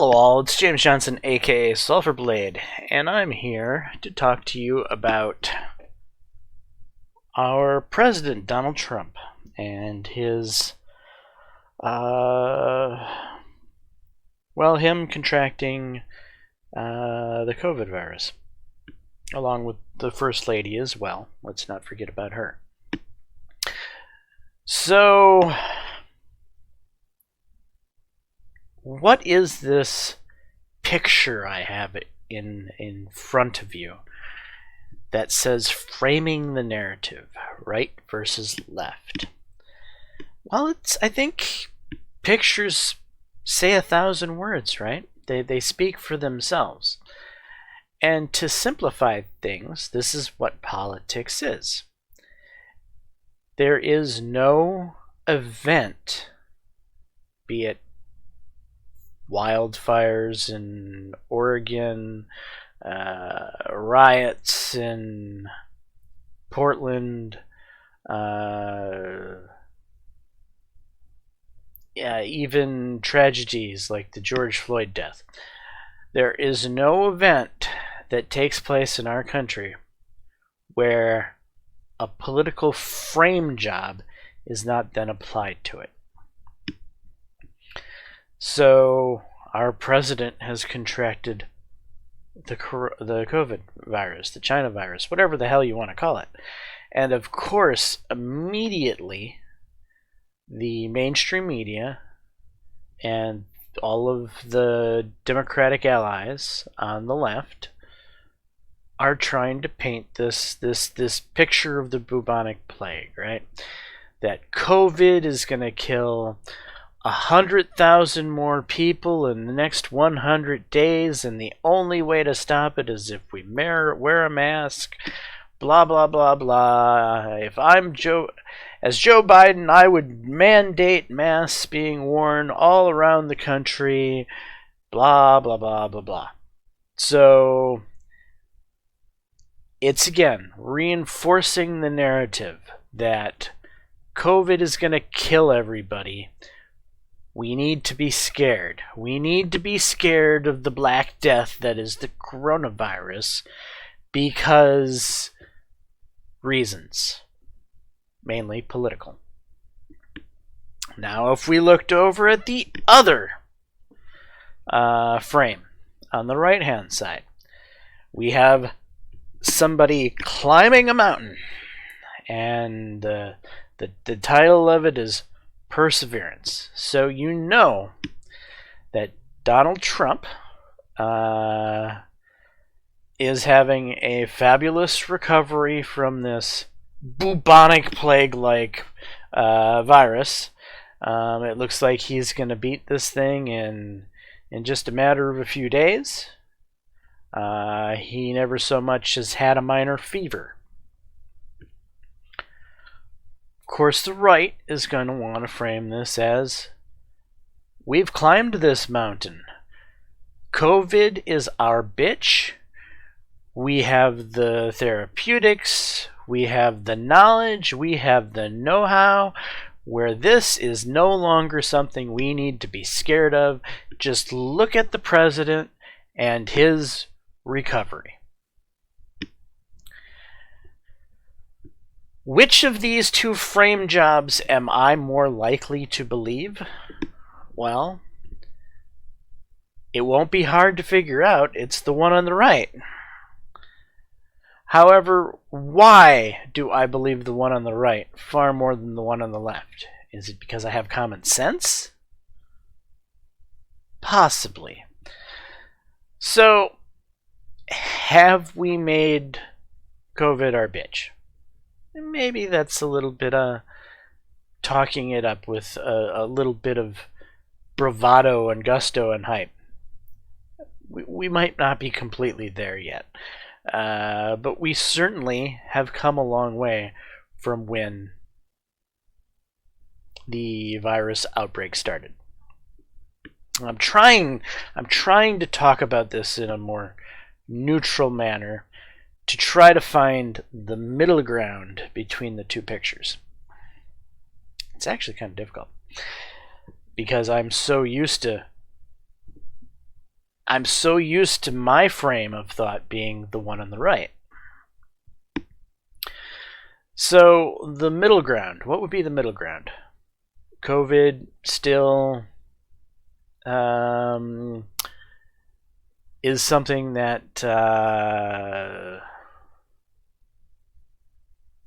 Hello all, it's James Johnson, aka Sulphur Blade, and I'm here to talk to you about our president, Donald Trump, and his, him contracting the COVID virus, along with the First Lady as well. Let's not forget about her. So, what is this picture I have in front of you that says framing the narrative, right versus left? Well, I think pictures say 1,000 words, right? They speak for themselves. And to simplify things, this is what politics is. There is no event, be it wildfires in Oregon, riots in Portland, even tragedies like the George Floyd death. There is no event that takes place in our country where a political frame job is not then applied to it. So our president has contracted the COVID virus, the China virus, whatever the hell you want to call it. And of course, immediately, the mainstream media and all of the Democratic allies on the left are trying to paint this picture of the bubonic plague, right? That COVID is going to kill 100,000 more people in the next 100 days, and the only way to stop it is if we wear a mask, blah, blah, blah, blah. If I'm Joe Biden, I would mandate masks being worn all around the country, blah, blah, blah, blah, blah. So, it's again reinforcing the narrative that COVID is going to kill everybody. We need to be scared. We need to be scared of the Black Death that is the coronavirus because reasons, mainly political. Now, if we looked over at the other frame on the right-hand side, we have somebody climbing a mountain, and the title of it is Perseverance. So you know that Donald Trump is having a fabulous recovery from this bubonic plague-like virus. It looks like he's going to beat this thing in just a matter of a few days. He never so much as had a minor fever. Of course, the right is going to want to frame this as, we've climbed this mountain. COVID is our bitch. We have the therapeutics. We have the knowledge. We have the know-how. Where this is no longer something we need to be scared of. Just look at the president and his recovery. Which of these two frame jobs am I more likely to believe? Well, it won't be hard to figure out. It's the one on the right. However, why do I believe the one on the right far more than the one on the left? Is it because I have common sense? Possibly. So, have we made COVID our bitch? Maybe that's a little bit talking it up with a little bit of bravado and gusto and hype. We might not be completely there yet. But we certainly have come a long way from when the virus outbreak started. I'm trying to talk about this in a more neutral manner to try to find the middle ground between the two pictures. It's actually kind of difficult because I'm so used to I'm so used to my frame of thought being the one on the right. So the middle ground, what would be the middle ground? COVID still is something that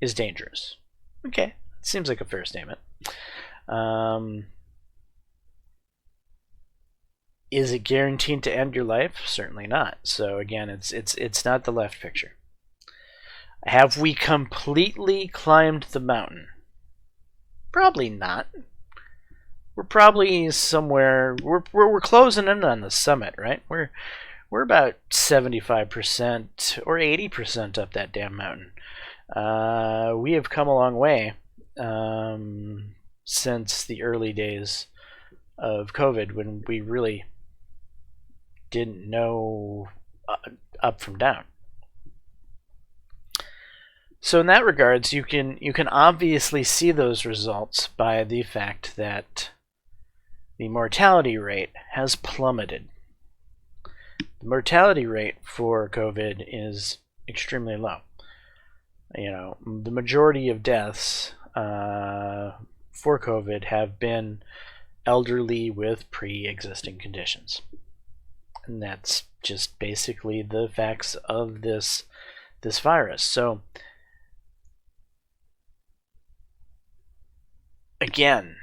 is dangerous. Okay, seems like a fair statement. Is it guaranteed to end your life? Certainly not. So again, it's not the left picture. Have we completely climbed the mountain? Probably not. We're probably somewhere. We're closing in on the summit, right? We're about 75% or 80% up that damn mountain. We have come a long way since the early days of COVID, when we really didn't know up from down. So in that regards, you can obviously see those results by the fact that the mortality rate has plummeted. The mortality rate for COVID is extremely low. You know, the majority of deaths for COVID have been elderly with pre-existing conditions. And that's just basically the facts of this virus. So again,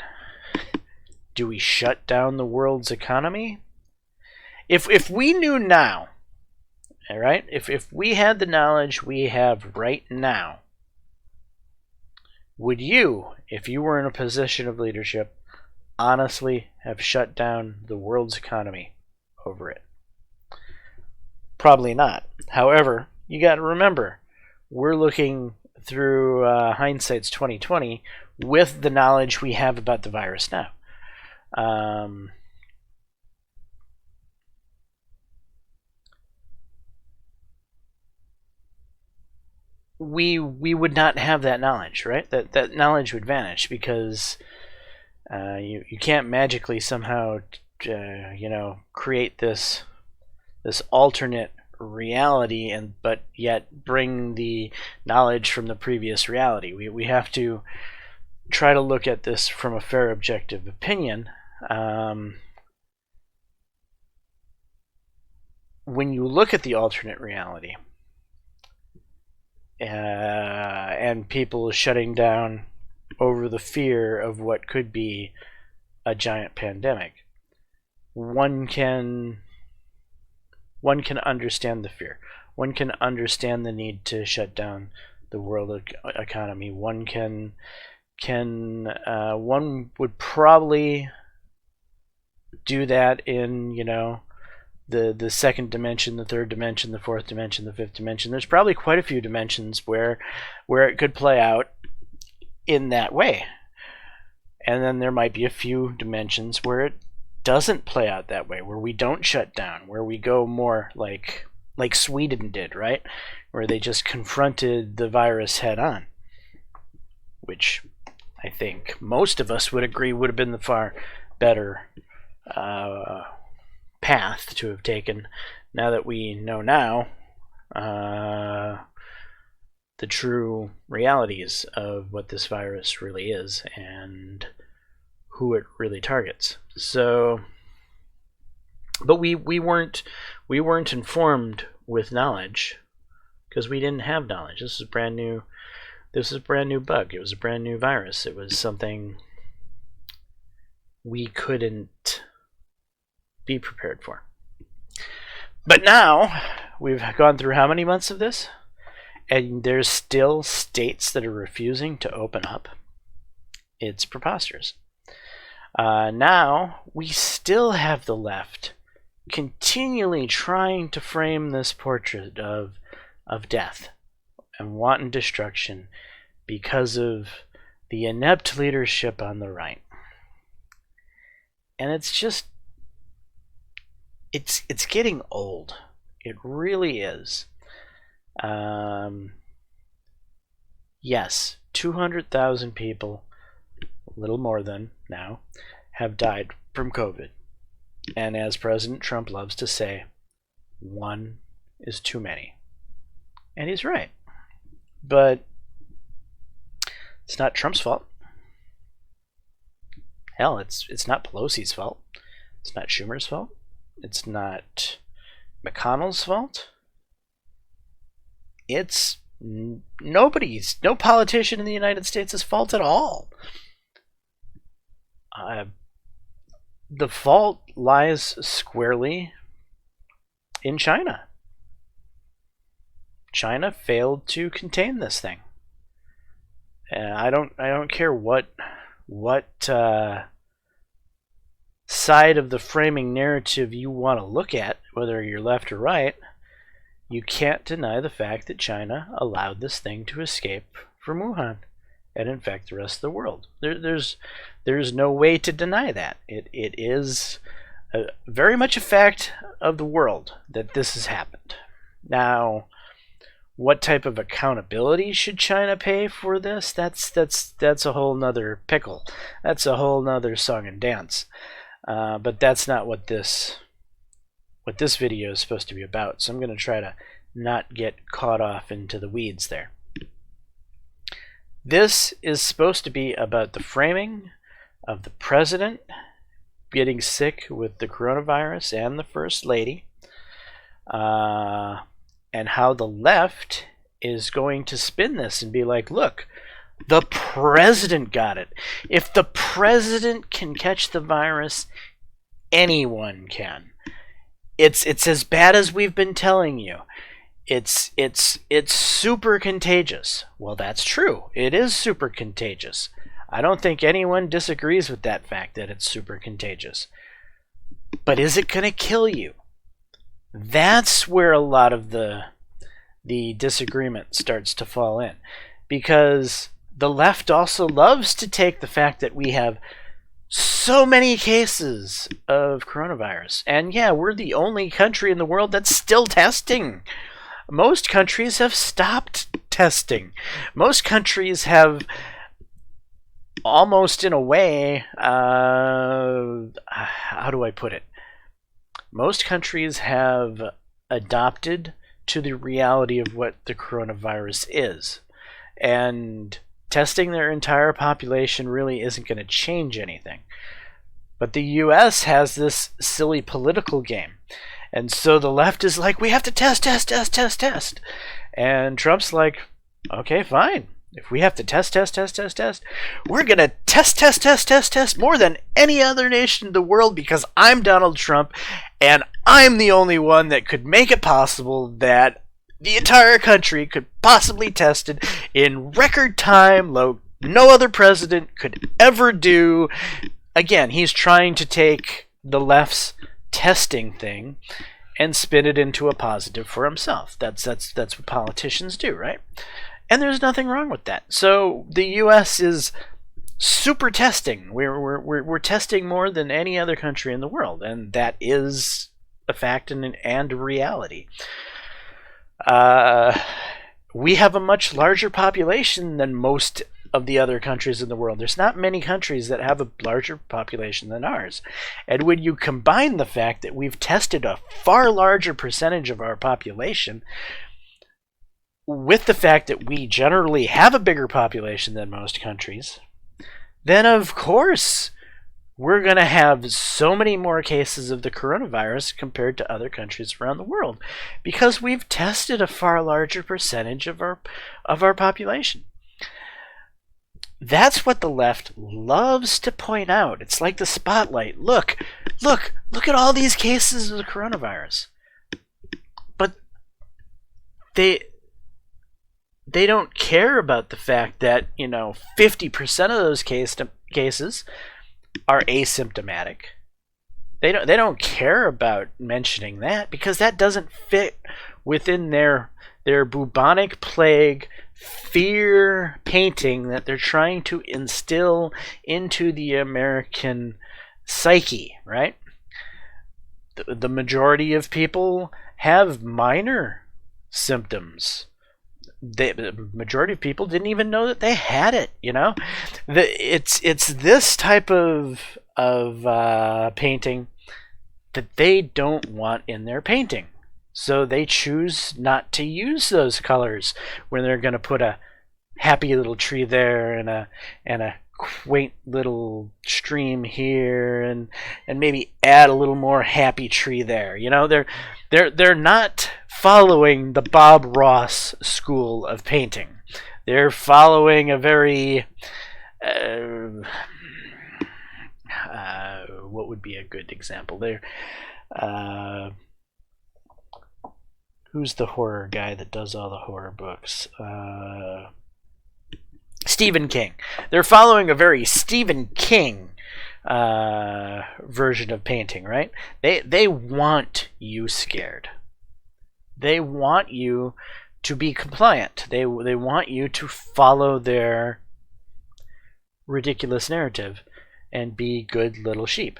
do we shut down the world's economy? If we knew now, all right, if we had the knowledge we have right now, would you, if you were in a position of leadership, honestly have shut down the world's economy over it? Probably not. However, you got to remember, we're looking through hindsight's 2020 with the knowledge we have about the virus now. We would not have that knowledge, right? That knowledge would vanish because you can't magically somehow create this alternate reality but yet bring the knowledge from the previous reality. We have to try to look at this from a fair, objective opinion. When you look at the alternate reality and people shutting down over the fear of what could be a giant pandemic, one can understand the fear. One can understand the need to shut down the world economy. One would probably do that in, the second dimension, the third dimension, the fourth dimension, the fifth dimension. There's probably quite a few dimensions where it could play out in that way. And then there might be a few dimensions where it doesn't play out that way, where we don't shut down, where we go more like Sweden did, right? Where they just confronted the virus head on, which I think most of us would agree would have been the far better path to have taken, now that we know the true realities of what this virus really is and who it really targets. So, but we weren't informed with knowledge because we didn't have knowledge. This is a brand new bug. It was a brand new virus. It was something we couldn't be prepared for. But now we've gone through how many months of this, and there's still states that are refusing to open up. It's preposterous. Now we still have the left continually trying to frame this portrait of death and wanton destruction because of the inept leadership on the right. And it's just, it's getting old. It really is. Yes, 200,000 people, a little more than now, have died from COVID. And as President Trump loves to say, one is too many. And he's right. But it's not Trump's fault. Hell, it's not Pelosi's fault. It's not Schumer's fault. It's not McConnell's fault. It's no politician in the United States' fault at all. The fault lies squarely in China. China failed to contain this thing. I don't care what side of the framing narrative you want to look at, whether you're left or right. You can't deny the fact that China allowed this thing to escape from Wuhan and infect the rest of the world. There's no way to deny that. It is very much a fact of the world that this has happened. Now, what type of accountability should China pay for this? That's a whole nother pickle. That's a whole nother song and dance. But that's not what this video is supposed to be about. So I'm going to try to not get caught off into the weeds there. This is supposed to be about the framing of the president getting sick with the coronavirus and the first lady, and how the left is going to spin this and be like, look, the president got it. If the president can catch the virus, anyone can. It's as bad as we've been telling you. It's super contagious. Well, that's true. It is super contagious. I don't think anyone disagrees with that fact that it's super contagious. But is it going to kill you? That's where a lot of the disagreement starts to fall in. Because the left also loves to take the fact that we have so many cases of coronavirus. And yeah, we're the only country in the world that's still testing. Most countries have stopped testing. Most countries have almost, in a way, how do I put it? Most countries have adopted to the reality of what the coronavirus is. And testing their entire population really isn't going to change anything. But the US has this silly political game. And so the left is like, we have to test. And Trump's like, okay, fine. If we have to test, we're going to test more than any other nation in the world because I'm Donald Trump and I'm the only one that could make it possible that the entire country could possibly test it in record time, no other president could ever do. Again, he's trying to take the left's testing thing and spin it into a positive for himself. That's what politicians do, right? And there's nothing wrong with that. So the U.S. is super testing. We're testing more than any other country in the world, and that is a fact and a reality. We have a much larger population than most of the other countries in the world. There's not many countries that have a larger population than ours. And when you combine the fact that we've tested a far larger percentage of our population with the fact that we generally have a bigger population than most countries, then of course we're going to have so many more cases of the coronavirus compared to other countries around the world because we've tested a far larger percentage of our population. That's what the left loves to point out. It's like the spotlight. Look at all these cases of the coronavirus. But they don't care about the fact that, 50% of those cases are asymptomatic. They don't care about mentioning that because that doesn't fit within their bubonic plague fear painting that they're trying to instill into the American psyche, right? The majority of people have minor symptoms. The majority of people didn't even know that they had it. It's this type of painting that they don't want in their painting. So they choose not to use those colors when they're going to put a happy little tree there and a quaint little stream here and maybe add a little more happy tree there. You know, they're not following the Bob Ross school of painting. They're following a very what would be a good example there? Who's the horror guy that does all the horror books? Stephen King. They're following a very Stephen King version of painting, right? They want you scared. They want you to be compliant. They want you to follow their ridiculous narrative and be good little sheep.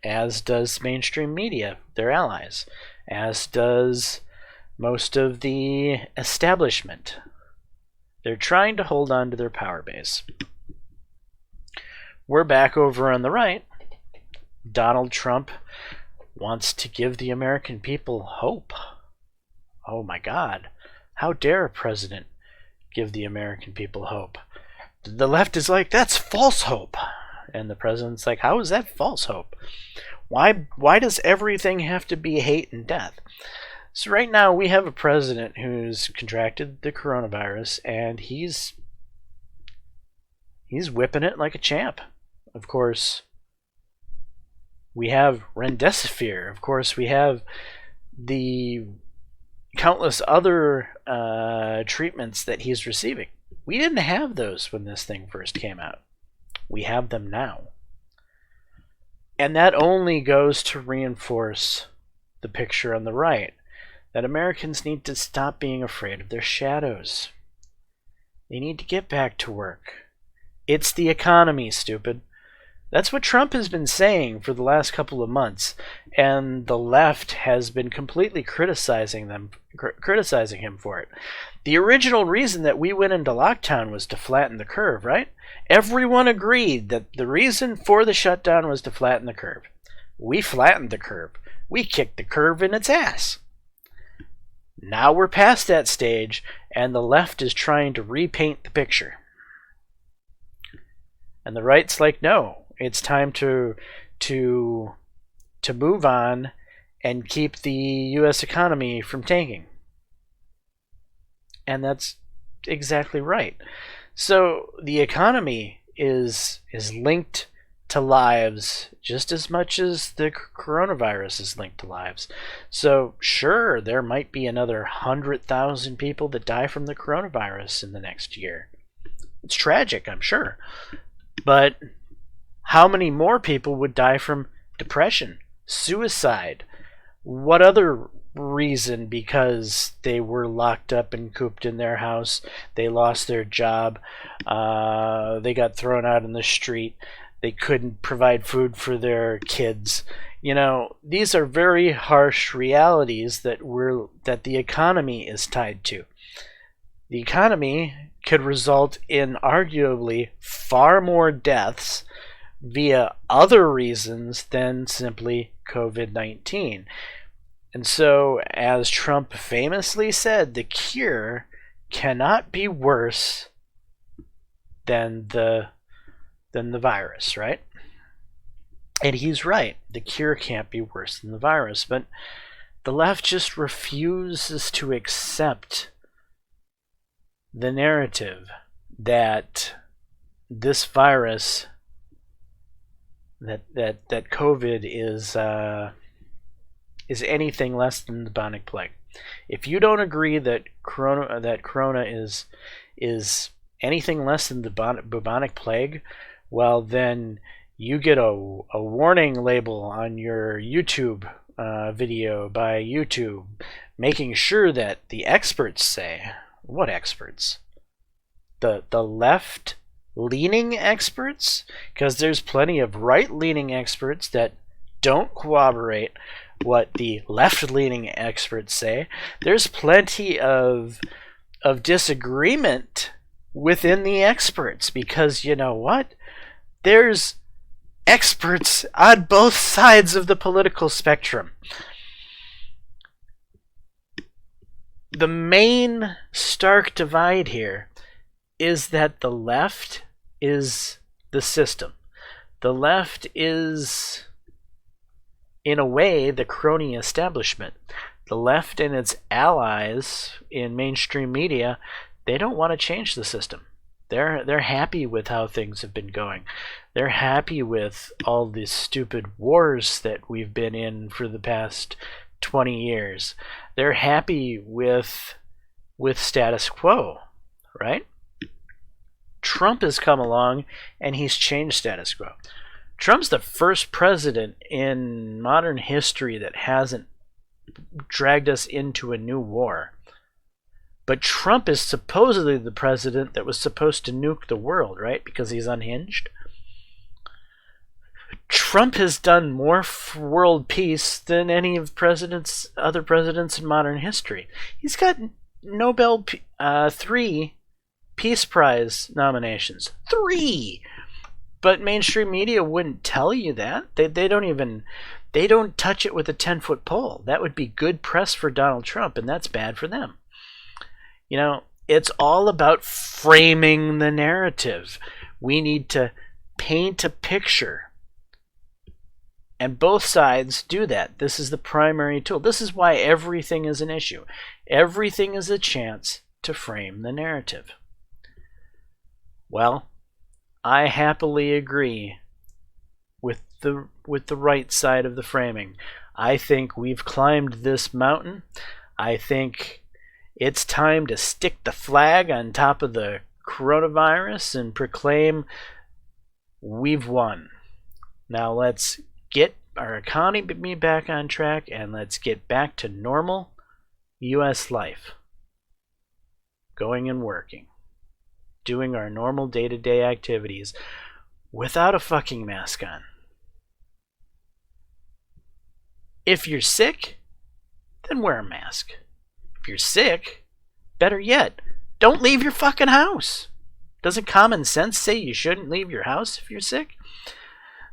As does mainstream media, their allies. As does most of the establishment. They're trying to hold on to their power base. We're back over on the right. Donald Trump wants to give the American people hope. Oh my God. How dare a president give the American people hope? The left is like, that's false hope. And the president's like, how is that false hope? Why does everything have to be hate and death? So right now we have a president who's contracted the coronavirus, and he's whipping it like a champ. Of course, we have remdesivir. Of course, we have the countless other treatments that he's receiving. We didn't have those when this thing first came out. We have them now. And that only goes to reinforce the picture on the right, that Americans need to stop being afraid of their shadows. They need to get back to work. It's the economy, stupid. That's what Trump has been saying for the last couple of months, and the left has been completely criticizing him for it. The original reason that we went into lockdown was to flatten the curve, right? Everyone agreed that the reason for the shutdown was to flatten the curve. We flattened the curve. We kicked the curve in its ass. Now we're past that stage, and the left is trying to repaint the picture. And the right's like, no, it's time to move on and keep the U.S. economy from tanking. And that's exactly right. So the economy is linked to lives just as much as the coronavirus is linked to lives. So sure, there might be another 100,000 people that die from the coronavirus in the next year. It's tragic, I'm sure. But how many more people would die from depression, suicide? What other reason? Because they were locked up and cooped in their house, they lost their job, they got thrown out in the street, they couldn't provide food for their kids. You know, these are very harsh realities that the economy is tied to. The economy could result in arguably far more deaths via other reasons than simply COVID-19. And so, as Trump famously said, the cure cannot be worse than the virus, right? And he's right. The cure can't be worse than the virus. But the left just refuses to accept the narrative that this virus, that COVID is anything less than the bubonic plague. If you don't agree that corona is anything less than the bubonic plague, well, then you get a warning label on your YouTube video by YouTube, making sure that the experts say, what experts? The left-leaning experts? Because there's plenty of right-leaning experts that don't corroborate what the left-leaning experts say. There's plenty of disagreement within the experts, because you know what? There's experts on both sides of the political spectrum. The main stark divide here is that the left is the system. The left is, in a way, the crony establishment. The left and its allies in mainstream media, they don't want to change the system. They're happy with how things have been going. They're happy with all these stupid wars that we've been in for the past 20 years. They're happy with status quo, right? Trump has come along and he's changed status quo. Trump's the first president in modern history that hasn't dragged us into a new war. But Trump is supposedly the president that was supposed to nuke the world, right? Because he's unhinged. Trump has done more for world peace than any of other presidents in modern history. He's got Nobel 3 Peace Prize nominations. 3! But mainstream media wouldn't tell you that. They don't touch it with a 10-foot pole. That would be good press for Donald Trump, and that's bad for them. You know, it's all about framing the narrative. We need to paint a picture. And both sides do that. This is the primary tool. This is why everything is an issue. Everything is a chance to frame the narrative. Well, I happily agree with the right side of the framing. I think we've climbed this mountain. I think it's time to stick the flag on top of the coronavirus and proclaim we've won. Now let's get our economy back on track and let's get back to normal U.S. life. Going and working. Doing our normal day-to-day activities without a fucking mask on. If you're sick, then wear a mask. If you're sick, better yet, don't leave your fucking house. Doesn't common sense say you shouldn't leave your house if you're sick?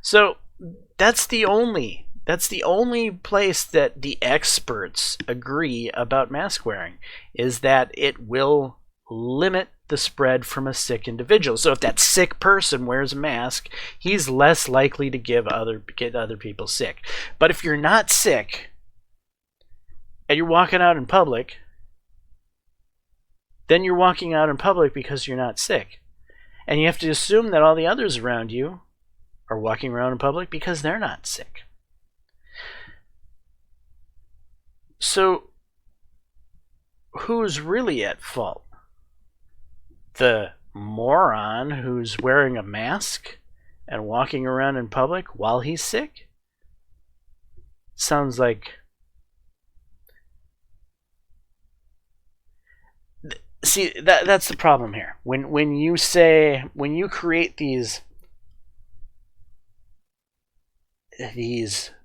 So that's the only place that the experts agree about mask wearing, is that it will limit the spread from a sick individual. So if that sick person wears a mask, he's less likely to get other people sick. But if you're not sick and you're walking out in public, then you're walking out in public because you're not sick. And you have to assume that all the others around you are walking around in public because they're not sick. So who's really at fault? The moron who's wearing a mask and walking around in public while he's sick? Sounds like... See, that's the problem here. When you create these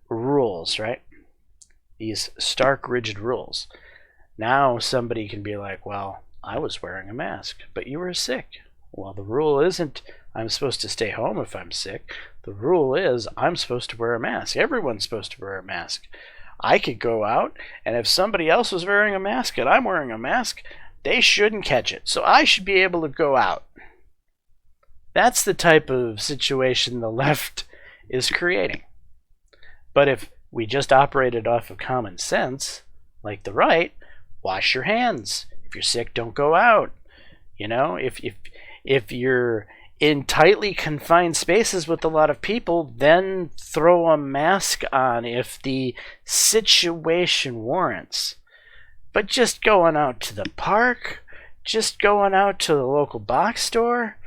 rules, right? These stark, rigid rules. Now somebody can be like, well, I was wearing a mask, but you were sick. Well, the rule isn't I'm supposed to stay home if I'm sick. The rule is I'm supposed to wear a mask. Everyone's supposed to wear a mask. I could go out, and if somebody else was wearing a mask and I'm wearing a mask, they shouldn't catch it. So I should be able to go out. That's the type of situation the left is creating. But if we just operated off of common sense, like the right, wash your hands. If you're sick, don't go out. You know, if you're in tightly confined spaces with a lot of people, then throw a mask on if the situation warrants. But just going out to the park, just going out to the local box store,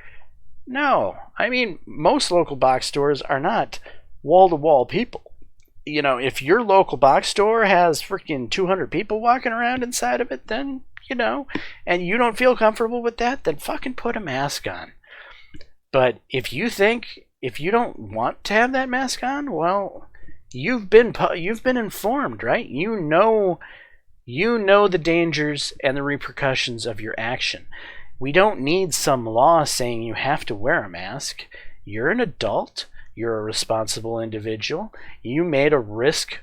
no. I mean, most local box stores are not wall-to-wall people. You know, if your local box store has freaking 200 people walking around inside of it, then, you know, and you don't feel comfortable with that, then fucking put a mask on. But if you don't want to have that mask on, well, you've been informed, right? You know the dangers and the repercussions of your action. We don't need some law saying you have to wear a mask. You're an adult. You're a responsible individual. You made a risk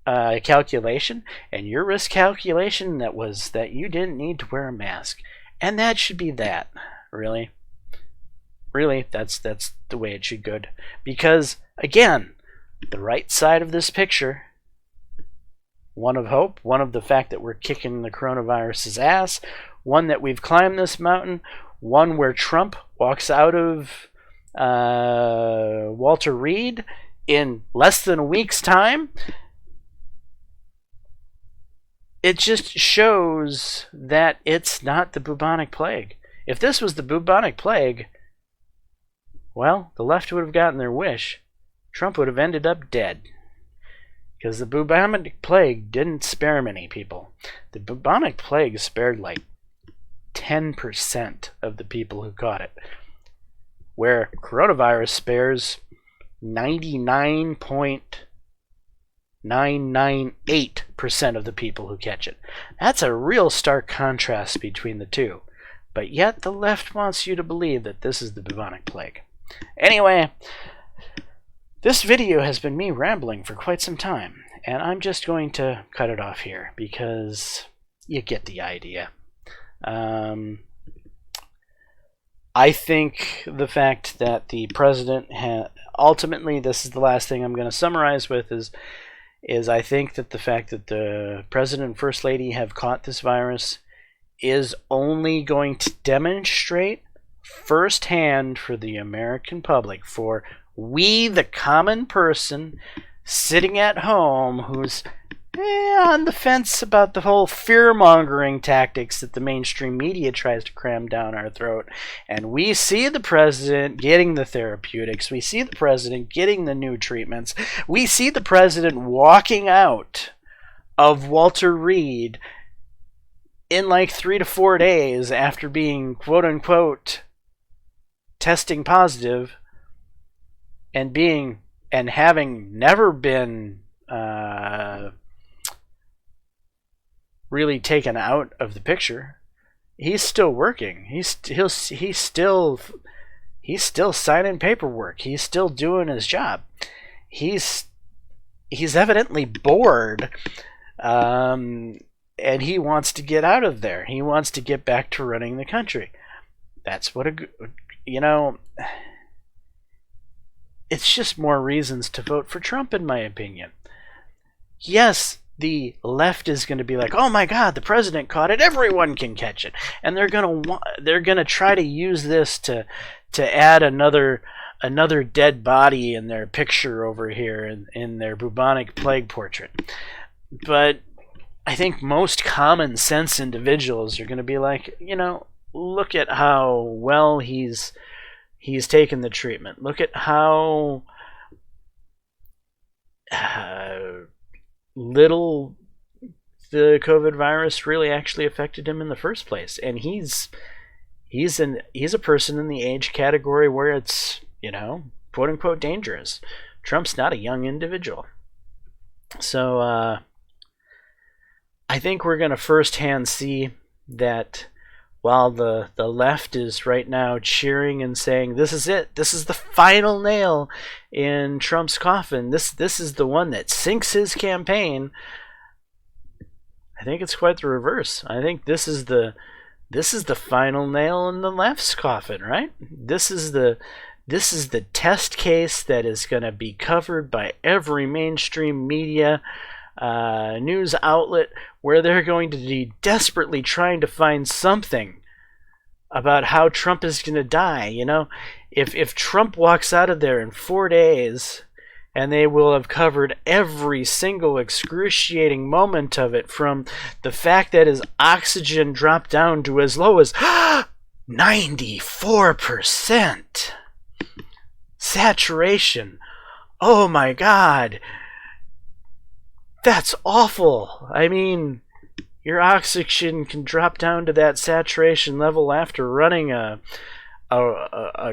calculation, and your risk calculation that was that you didn't need to wear a mask. And that should be that. Really? Really, that's the way it should go. Because, again, the right side of this picture, one of hope, one of the fact that we're kicking the coronavirus's ass, one that we've climbed this mountain, one where Trump walks out of Walter Reed in less than a week's time. It just shows that it's not the bubonic plague. If this was the bubonic plague, well, the left would have gotten their wish. Trump would have ended up dead. Because the bubonic plague didn't spare many people. The bubonic plague spared like 10% of the people who caught it. Where coronavirus spares 99.998% of the people who catch it. That's a real stark contrast between the two. But yet the left wants you to believe that this is the bubonic plague. Anyway, this video has been me rambling for quite some time, and I'm just going to cut it off here because you get the idea. I think the fact that the president ultimately, this is the last thing I'm going to summarize with, is I think that the fact that the president and first lady have caught this virus is only going to demonstrate firsthand for the American public, for we, the common person sitting at home who's on the fence about the whole fear-mongering tactics that the mainstream media tries to cram down our throat. And we see the president getting the therapeutics. We see the president getting the new treatments. We see the president walking out of Walter Reed in like 3 to 4 days after being quote-unquote testing positive and having never been really taken out of the picture. He's still working. He's still signing paperwork. He's still doing his job. He's evidently bored, and he wants to get out of there. He wants to get back to running the country. That's what it's just more reasons to vote for Trump, in my opinion. Yes, the left is going to be like, oh my God, the president caught it, everyone can catch it, and they're going to try to use this to add another dead body in their picture over here in their bubonic plague portrait. But I think most common sense individuals are going to be like, look at how well he's taken the treatment. Look at how little the COVID virus really actually affected him in the first place. And he's a person in the age category where it's, quote unquote dangerous. Trump's not a young individual. So I think we're going to firsthand see that while the left is right now cheering and saying, this is it, this is the final nail in Trump's coffin, this is the one that sinks his campaign, I think it's quite the reverse. I think this is the final nail in the left's coffin, right? This is the test case that is going to be covered by every mainstream media news outlet, where they're going to be desperately trying to find something about how Trump is going to die. If Trump walks out of there in 4 days, and they will have covered every single excruciating moment of it, from the fact that his oxygen dropped down to as low as 94% saturation. Oh my God. That's awful. I mean, your oxygen can drop down to that saturation level after running a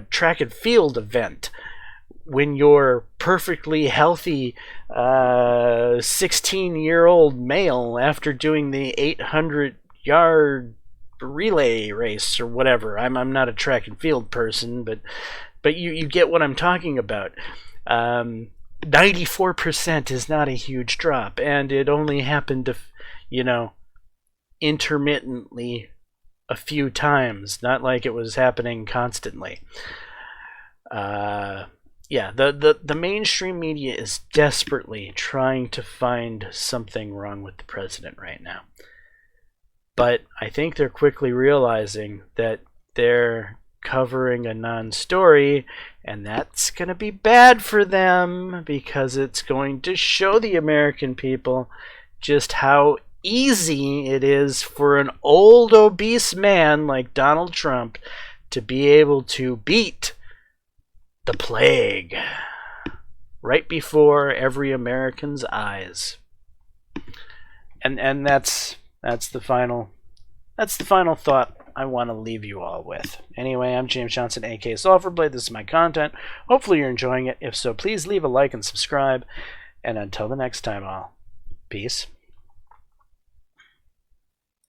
track and field event, when your perfectly healthy 16-year-old male, after doing the 800-yard relay race or whatever. I'm not a track and field person, but you get what I'm talking about. 94% is not a huge drop, and it only happened to, intermittently a few times, not like it was happening constantly. Yeah, the mainstream media is desperately trying to find something wrong with the president right now. But I think they're quickly realizing that they're covering a non-story, and that's going to be bad for them because it's going to show the American people just how easy it is for an old obese man like Donald Trump to be able to beat the plague right before every American's eyes. And that's the final thought I want to leave you all with. Anyway, I'm James Johnson, aka Sulfurblade. This is my content. Hopefully you're enjoying it. If so, please leave a like and subscribe. And until the next time, all, peace.